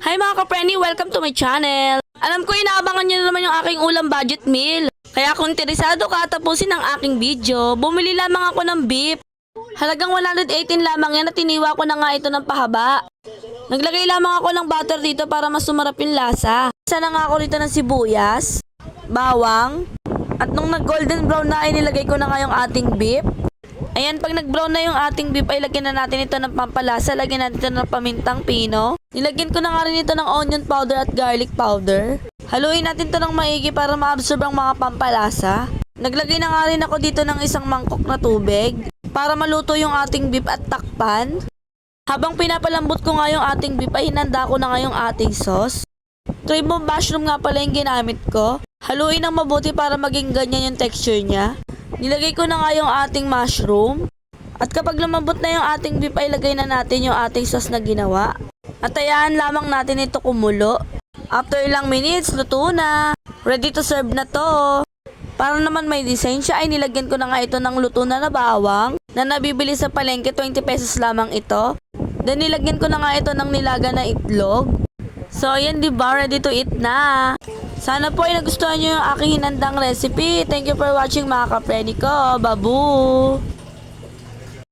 Hi mga ka-Frenny, welcome to my channel. Alam ko inaabangan nyo na naman yung aking ulam budget meal. Kaya kung interesado ka tapusin ang aking video, bumili lamang ako ng beef. Halagang 118 lamang yan at tiniwa ko na nga ito ng pahaba. Naglagay lamang ako ng butter dito para mas sumarap yung lasa. Isa na nga ako rito ng sibuyas, bawang, at nung nag-golden brown na ay nilagay ko na nga yung ating beef. Ayan, pag nag-brown na yung ating beef ay lagyan na natin ito ng pampalasa, lagyan natin ito ng pamintang pino. Nilagyan ko na nga rin ito ng onion powder at garlic powder. Haluin natin ito ng maigi para ma-absorb ang mga pampalasa. Naglagay na nga rin ako dito ng isang mangkok na tubig para maluto yung ating beef at takpan. Habang pinapalambot ko nga yung ating beef ay hinanda ko na nga yung ating sauce. Cream of mushroom nga pala yung ginamit ko. Haluin ng mabuti para maging ganyan yung texture niya. Nilagay ko na nga yung ating mushroom. At kapag lumambot na yung ating beef ay lagay na natin yung ating sauce na ginawa. At hayaan lamang natin ito kumulo. After ilang minutes, luto na. Ready to serve na to. Para naman may design siya ay nilagyan ko na nga ito ng luto na bawang na nabibili sa palengke, 20 pesos lamang ito. Then nilagyan ko na nga ito ng nilaga na itlog. So ayan, diba, ready to eat na. Sana po ay nagustuhan nyo yung aking hinandang recipe. Thank you for watching mga ka-Frenny ko. Babu!